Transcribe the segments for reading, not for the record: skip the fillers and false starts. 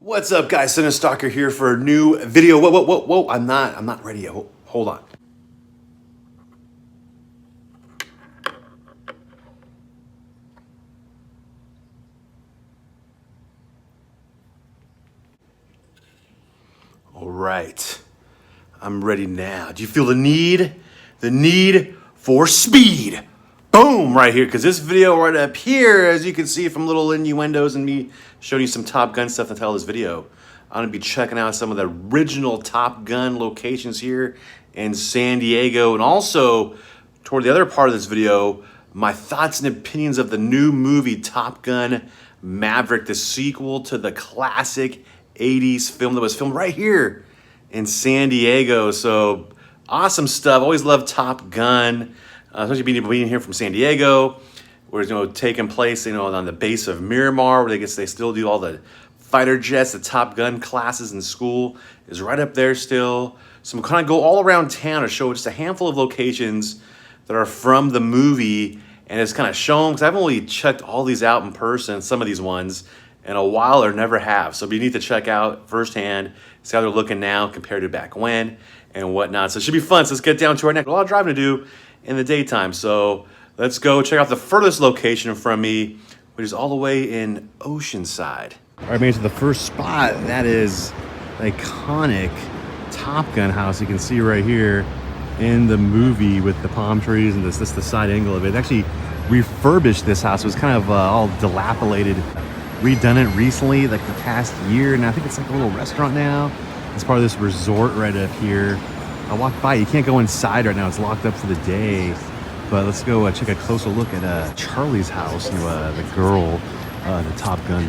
What's up, guys? Cinestalker here for a new video. Whoa. I'm not ready yet. Hold on. All right. I'm ready now. Do you feel the need? The need for speed. Boom, right here, because this video right up here, as you can see from little innuendos and me showing you some Top Gun stuff to tell this video, I'm gonna be checking out some of the original Top Gun locations here in San Diego, and also toward the other part of this video, my thoughts and opinions of the new movie Top Gun Maverick, the sequel to the classic 80s film that was filmed right here in San Diego. So awesome stuff. Always loved Top Gun. Especially being here from San Diego, where it's taking place on the base of Miramar, where they still do all the fighter jets, the Top Gun classes in school is right up there still. So I'm kind of go all around town to show just a handful of locations that are from the movie, and it's kind of shown because I haven't really checked all these out in person, some of these ones, in a while or never have. So you need to check out firsthand, see how they're looking now compared to back when and whatnot. So it should be fun. So let's get down to our next. A lot of driving to do in the daytime, so let's go check out the furthest location from me, which is all the way in Oceanside. All right, made it to the first spot. That is the iconic Top Gun house you can see right here in the movie with the palm trees, and this is the side angle of it. They actually refurbished this house. It was kind of all dilapidated, redone it recently, like the past year, and I think it's like a little restaurant now. It's part of this resort right up here. I walked by. You can't go inside right now. It's locked up for the day. But let's go check a closer look at Charlie's house, the girl the Top Gun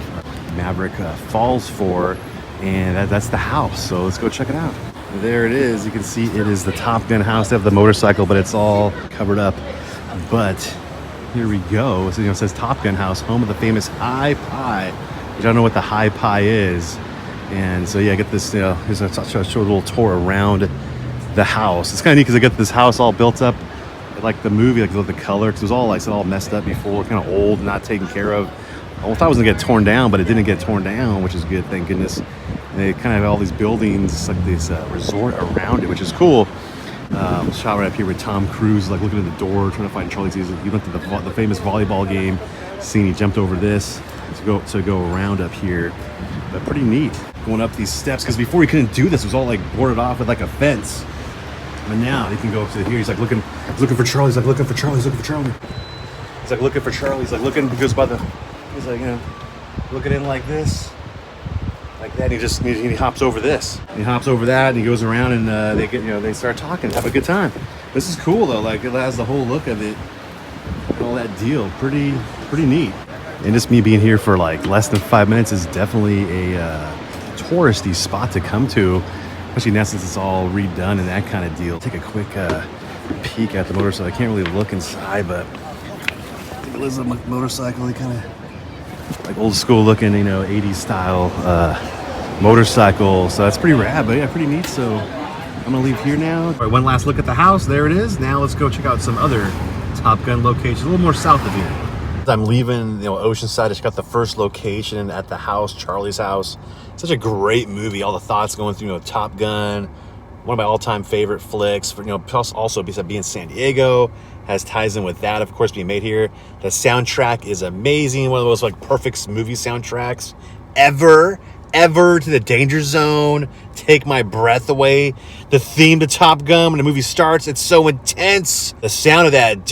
Maverick falls for. And that's the house. So let's go check it out. There it is. You can see it is the Top Gun house. They have the motorcycle, but it's all covered up. But here we go. So, it says Top Gun house, home of the famous High Pie. You don't know what the High Pie is. And so, yeah, I get this, here's a short little tour around the house. It's kind of neat because I got this house all built up like the movie, like the color, because it was all like all messed up before, kind of old, not taken care of. I thought it was gonna get torn down, but it didn't get torn down, which is good, thank goodness. And they kind of have all these buildings, like this resort around it, which is cool. Shot right up here with Tom Cruise, like looking at the door, trying to find Charlie. He went to the famous volleyball game scene. He jumped over this to go around up here, but pretty neat. Going up these steps, because before he couldn't do this, it was all like boarded off with like a fence. But now he can go up to here. He's like looking for Charlie. He's like looking for Charlie. He's looking for Charlie. He's like looking for Charlie. He's like looking. He goes by the. He's like looking in like this, like that. And he hops over this. He hops over that, and he goes around, and they start talking, have a good time. This is cool though. Like it has the whole look of it, and all that deal. Pretty neat. And just me being here for like less than 5 minutes is definitely a touristy spot to come to. Especially now since it's all redone and that kind of deal. Take a quick peek at the motorcycle. I can't really look inside, but I think it is a motorcycle. He kind of like old school looking, 80s style motorcycle. So that's pretty rad, but yeah, pretty neat. So I'm gonna leave here now. All right, one last look at the house. There it is. Now let's go check out some other Top Gun locations, a little more south of here. I'm leaving, Oceanside. I just got the first location at the house, Charlie's house. Such a great movie. All the thoughts going through, Top Gun, one of my all-time favorite flicks. Plus also because being San Diego has ties in with that, of course, being made here. The soundtrack is amazing. One of those like perfect movie soundtracks ever. To the Danger Zone, Take My Breath Away. The theme to Top Gun when the movie starts, it's so intense. The sound of that, it's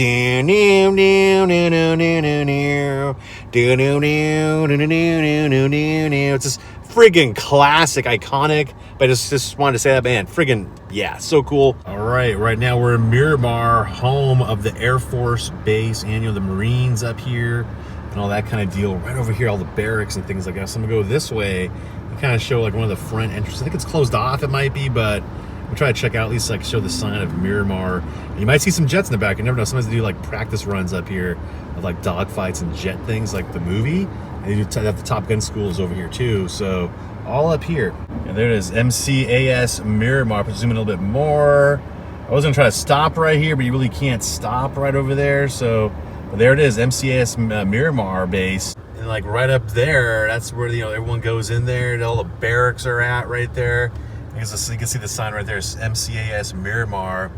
just friggin' classic, iconic. But I just wanted to say that, man, friggin', yeah, so cool. All right now we're in Miramar, home of the Air Force Base and the Marines up here. And all that kind of deal. Right over here, all the barracks and things like that. So I'm gonna go this way and kind of show like one of the front entrances. I think it's closed off, it might be, but we'll try to check out, at least like show the sign of Miramar. And you might see some jets in the back. You never know. Sometimes they do like practice runs up here of like dogfights and jet things like the movie. And they do have the Top Gun schools over here too. So all up here. And there it is, MCAS Miramar. If I zoom in a little bit more. I was gonna try to stop right here, but you really can't stop right over there. So but there it is, MCAS Miramar base. And And like right up there, that's where, you know, everyone goes in there. All the barracks are at right there. I guess you can see the sign right there. It's MCAS Miramar.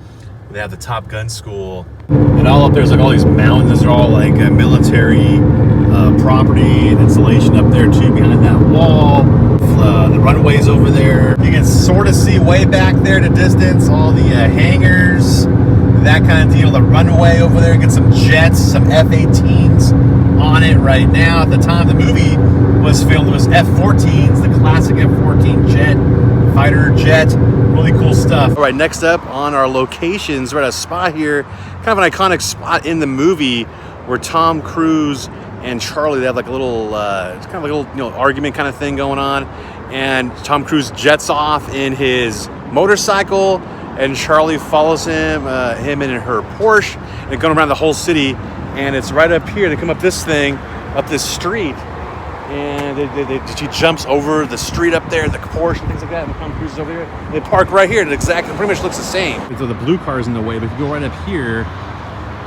They have the Top Gun School. And all up there's like all these mountains. Those are all like military property and installation up there too, behind that wall. The runways over there. You can sort of see way back there in the distance all the hangars, that kind of deal. The runway over there, get some jets, some F-18s on it right now. At the time the movie was filmed, it was F-14s, the classic F-14 jet, fighter jet. Really cool stuff. All right, next up on our locations, we're at a spot here, kind of an iconic spot in the movie where Tom Cruise and Charlie, they have like a little, it's kind of like a little, you know, argument kind of thing going on. And Tom Cruise jets off in his motorcycle, and Charlie follows him in her Porsche, and they're going around the whole city. And it's right up here. They come up this thing, up this street, and she jumps over the street up there, the Porsche and things like that. And Tom Cruise is over there. They park right here. It exactly, pretty much looks the same. So the blue car's in the way, but if you go right up here,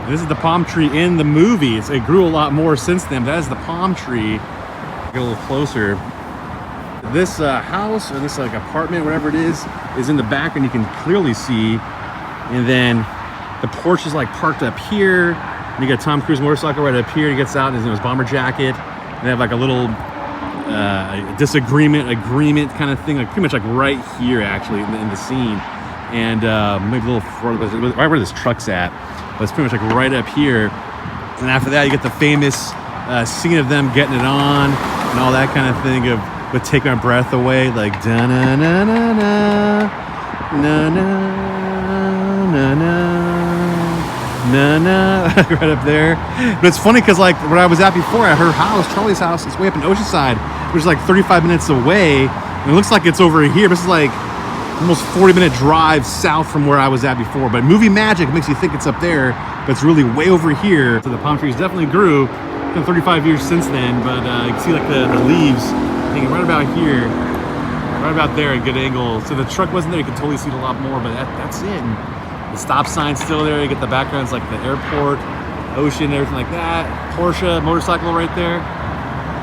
this is the palm tree in the movie. It grew a lot more since then. That is the palm tree. Get a little closer. This house, or this like apartment, whatever it is in the background. You can clearly see. And then the Porsche is like parked up here. And you got Tom Cruise motorcycle right up here. He gets out in his bomber jacket. And they have like a little agreement kind of thing, like pretty much like right here actually in the scene. And maybe a little further, right where this truck's at. But it's pretty much like right up here. And after that, you get the famous scene of them getting it on and all that kind of thing of "But Take My Breath Away," like da na na na na na na na na na right up there. But it's funny because like where I was at before, at her house, Charlie's house, it's way up in Oceanside, which is like 35 minutes away. And it looks like it's over here. This is like almost 40-minute drive south from where I was at before. But movie magic makes you think it's up there, but it's really way over here. So the palm trees definitely grew. It's been 35 years since then, but you can see like the leaves hanging right about here, right about there at good angle. So the truck wasn't there, you can totally see it a lot more, but that's it. And the stop sign's still there. You get the backgrounds like the airport, ocean, everything like that. Porsche motorcycle right there.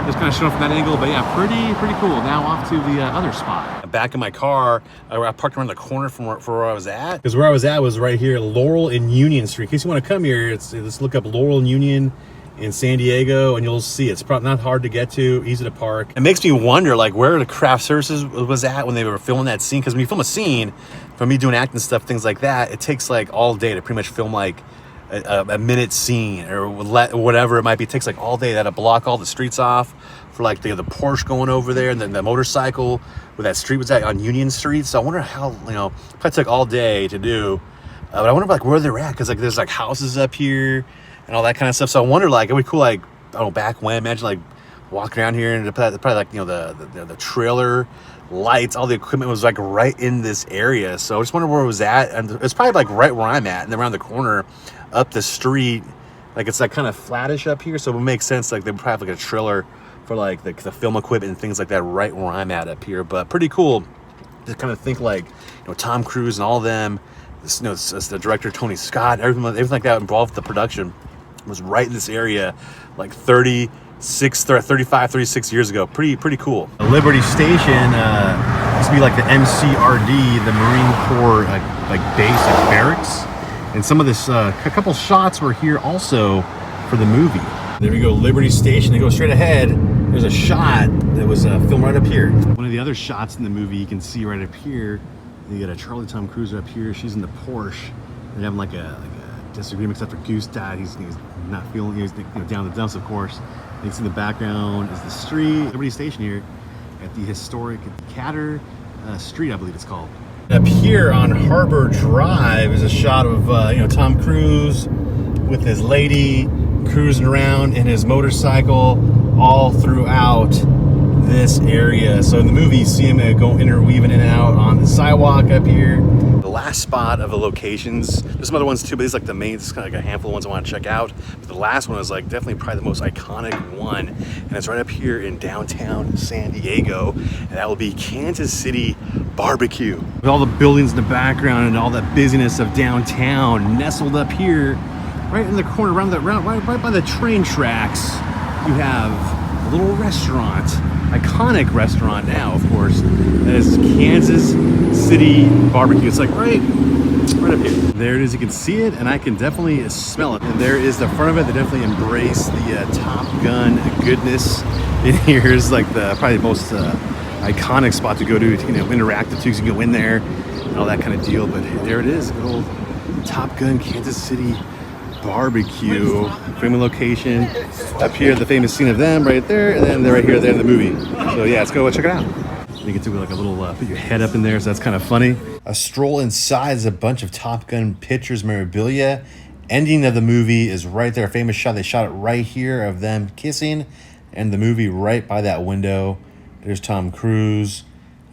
Just kind of showing from that angle, but yeah, pretty cool. Now off to the other spot. Back in my car, I parked around the corner from where I was at. Because where I was at was right here, Laurel and Union Street. In case you want to come here, just look up Laurel and Union in San Diego, and you'll see it's probably not hard to get to, easy to park. It makes me wonder, like, where the craft services was at when they were filming that scene. Because when you film a scene, for me doing acting stuff, things like that, it takes like all day to pretty much film like a minute scene or whatever it might be. It takes like all day. That to block all the streets off for like the Porsche going over there, and then the motorcycle where that street was at on Union Street. So I wonder how, you know, probably took all day to do. But I wonder like where they're at, because like there's like houses up here and all that kind of stuff. So I wonder like, it would be cool, like, I don't know, back when, imagine like walking around here and probably like, you know, the trailer lights, all the equipment was like right in this area. So I just wonder where it was at, and it's probably like right where I'm at, and then around the corner up the street, like it's like kind of flattish up here, so it would make sense like they would probably have like a trailer for like the film equipment and things like that right where I'm at up here. But pretty cool to kind of think like, you know, Tom Cruise and all of them, this, you know, it's the director Tony Scott, everything like that involved with the production was right in this area like 35, 36 years ago. Pretty cool. Liberty Station used to be like the MCRD, the Marine Corps like base, like barracks. And some of this, a couple shots were here also for the movie. There we go, Liberty Station. They go straight ahead. There's a shot that was filmed right up here. One of the other shots in the movie you can see right up here. You got a Charlie Tom Cruise up here. She's in the Porsche. They're having like a disagreement except for Goose died. He's not feeling. He's, you know, down the dumps, of course. You can see in the background is the street, Liberty Station here at the historic Catter Street, I believe it's called. Up here on Harbor Drive is a shot of you know, Tom Cruise with his lady cruising around in his motorcycle all throughout this area. So in the movie, you see him interweaving in and out on the sidewalk up here. The last spot of the locations, there's some other ones too, but these are like the main, it's kind of like a handful of ones I want to check out. But the last one is like definitely probably the most iconic one, and it's right up here in downtown San Diego, and that will be Kansas City Barbecue. With all the buildings in the background and all that busyness of downtown nestled up here, right in the corner, right by the train tracks, you have little restaurant, iconic restaurant now, of course. That is Kansas City Barbecue. It's like right up here. There it is. You can see it, and I can definitely smell it. And there is the front of it. They definitely embrace the Top Gun goodness. In here is like probably the most iconic spot to go to, interactive too, so you can go in there and all that kind of deal. But there it is, good old Top Gun Kansas City Barbecue, famous location. Up here, the famous scene of them right there, and then they're right here at the end of the movie. So yeah, let's go check it out. You get to like a little, put your head up in there, so that's kind of funny. A stroll inside is a bunch of Top Gun pictures, memorabilia. Ending of the movie is right there, a famous shot. They shot it right here of them kissing, and the movie right by that window. There's Tom Cruise,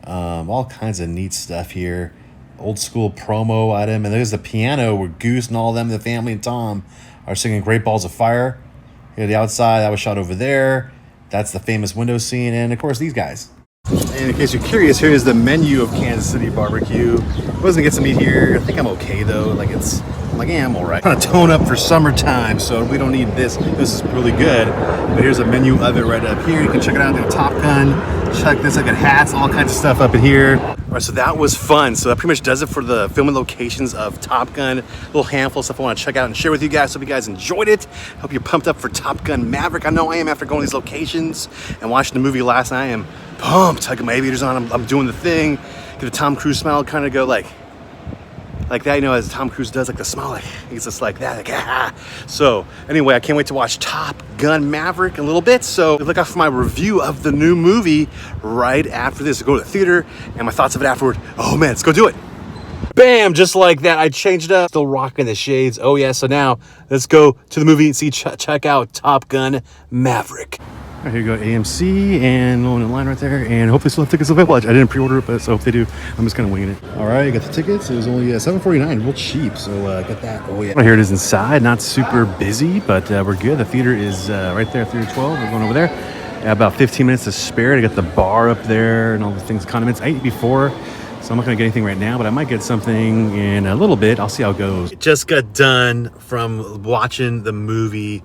all kinds of neat stuff here. Old school promo item, and there's the piano where Goose and all them, the family and Tom, are singing Great Balls of Fire. Here, the outside, that was shot over there. That's the famous window scene, and of course, these guys. And in case you're curious, here is the menu of Kansas City Barbecue. I wasn't get some meat here. I think I'm okay though. I'm I'm all right. Trying to tone up for summertime, so we don't need this. This is really good. But here's a menu of it right up here. You can check it out. They have Top Gun. Check this. I got hats, all kinds of stuff up in here. All right, so that was fun. So that pretty much does it for the filming locations of Top Gun. A little handful of stuff I want to check out and share with you guys. Hope you guys enjoyed it. Hope you're pumped up for Top Gun Maverick. I know I am after going to these locations and watching the movie last night. I am pumped. I got my aviators on. I'm doing the thing. Get a Tom Cruise smile, kind of go like that, as Tom Cruise does, like the smile, like he's just like that, like ah. So anyway, I can't wait to watch Top Gun Maverick in a little bit. So look out for my review of the new movie right after this. Go to the theater and my thoughts of it afterward. Oh man, let's go do it. Bam, just like that. I changed up, still rocking the shades. Oh yeah, so now let's go to the movie and see, check out Top Gun Maverick. All right, here you go, AMC, and going in line right there, and hopefully still have tickets available. I didn't pre-order it, but so if they do, I'm just kind of winging it. All right, I got the tickets. It was only $7.49, real cheap, so got that. Oh yeah. Here it is inside, not super busy, but we're good. The theater is right there, Theater 12. We're going over there. About 15 minutes to spare. I got the bar up there and all the things, condiments. I ate before, so I'm not gonna get anything right now, but I might get something in a little bit. I'll see how it goes. Just got done from watching the movie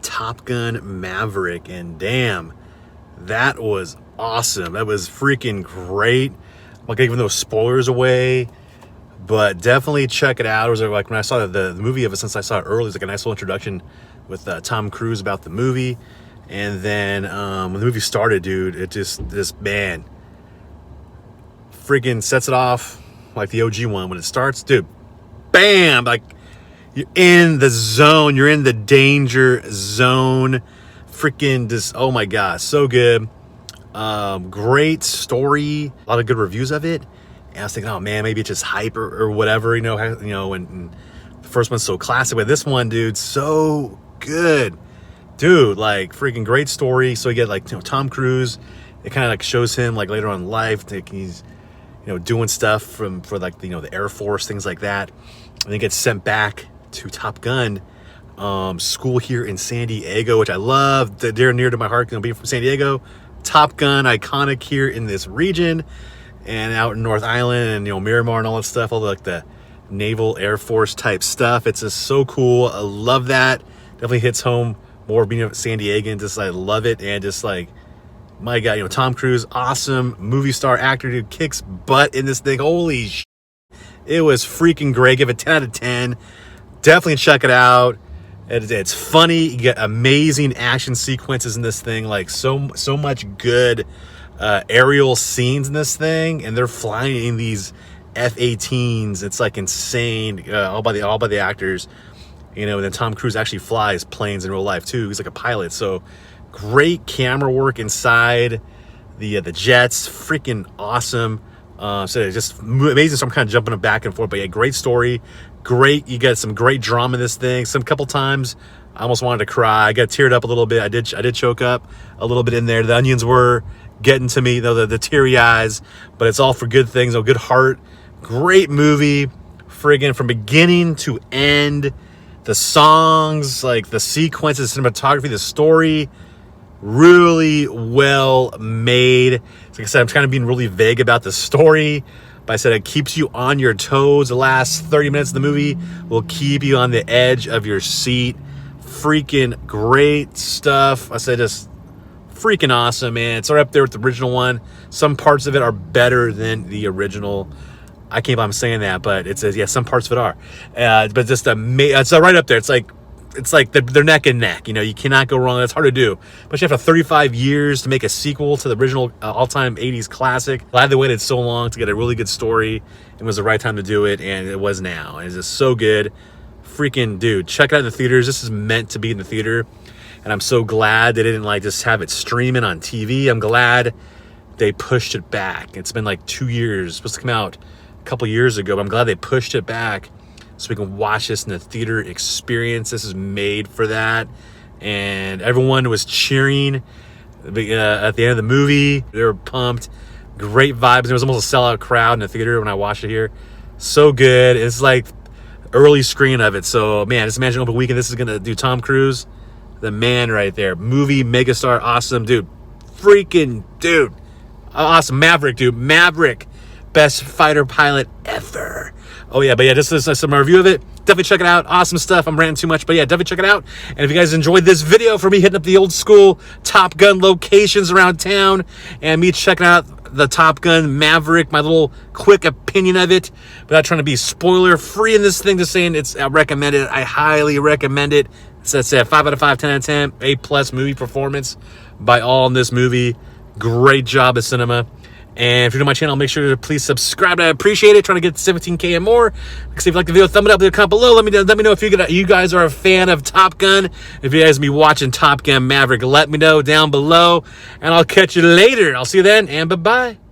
Top Gun Maverick, and damn, that was awesome. That was freaking great. I'm not giving those spoilers away, but definitely check it out. It was like when I saw the movie of it, since I saw it early, it was like a nice little introduction with Tom Cruise about the movie. And then when the movie started, dude, it just, this man freaking sets it off like the OG one. When it starts, dude, bam, like you're in the zone. You're in the danger zone. Freaking just, oh my gosh, so good. Great story. A lot of good reviews of it. And I was thinking, oh man, maybe it's just hype or whatever, and the first one's so classic, but this one, dude, so good. Dude, like freaking great story. So you get like, Tom Cruise. It kind of like shows him like later on in life, like he's, doing stuff for like, the Air Force, things like that. And he gets sent back to Top Gun school here in San Diego, which I love. They're near to my heart, being from San Diego. Top Gun, iconic here in this region, and out in North Island and Miramar and all that stuff, all the Naval Air Force type stuff. It's just so cool. I love that. Definitely hits home more being a San Diegan. Just I love it, and just like, my God, Tom Cruise, awesome movie star actor, dude, kicks butt in this thing. Holy shit. It was freaking great. Give it 10 out of 10. Definitely check it out. It's funny. You get amazing action sequences in this thing. Like so much good aerial scenes in this thing, and they're flying in these F-18s. It's like insane. All by the actors. And then Tom Cruise actually flies planes in real life too. He's like a pilot. So great camera work inside the jets. Freaking awesome. So it's just amazing. So I'm kind of jumping back and forth, but yeah, great story. Great. You got some great drama in this thing. Some couple times I almost wanted to cry. I got teared up a little bit. I did choke up a little bit in there. The onions were getting to me, though, the teary eyes, but it's all for good things. Good heart. Great movie. Friggin' from beginning to end. The songs, like the sequences, cinematography, the story, really well made. Like I said, I'm kind of being really vague about the story, but I said it keeps you on your toes. The last 30 minutes of the movie will keep you on the edge of your seat. Freaking great stuff. I said just freaking awesome, man. It's right up there with the original one. Some parts of it are better than the original. I can't believe I'm saying that, but it says, yeah, some parts of it are. But just it's right up there. It's like they're neck and neck. You know, you cannot go wrong. It's hard to do. But you have 35 years to make a sequel to the original all-time 80s classic. Glad they waited so long to get a really good story. It was the right time to do it, and it was now. And it's just so good. Freaking dude, check it out in the theaters. This is meant to be in the theater. And I'm so glad they didn't like just have it streaming on TV. I'm glad they pushed it back. It's been like 2 years. It's supposed to come out a couple years ago, but I'm glad they pushed it back so we can watch this in the theater experience. This is made for that. And everyone was cheering at the end of the movie. They were pumped. Great vibes. There was almost a sellout crowd in the theater when I watched it here. So good. It's like early screen of it. So, man, just imagine open weekend. This is going to do Tom Cruise. The man right there. Movie, megastar, awesome. Dude. Freaking dude. Awesome. Maverick, dude. Maverick. Best fighter pilot ever. Oh, yeah. But, yeah, just some review of it. Definitely check it out. Awesome stuff. I'm ranting too much. But, yeah, definitely check it out. And if you guys enjoyed this video for me hitting up the old school Top Gun locations around town and me checking out the Top Gun Maverick, my little quick opinion of it, without trying to be spoiler free in this thing, just saying I recommend it. I highly recommend it. So that's a 5 out of 5, 10 out of 10, A+ movie performance by all in this movie. Great job at cinema. And if you're new to my channel, make sure to please subscribe. I appreciate it. Trying to get 17K and more. If you like the video, thumb it up, leave a comment below. Let me know if you guys are a fan of Top Gun. If you guys be watching Top Gun Maverick, let me know down below. And I'll catch you later. I'll see you then, and bye-bye.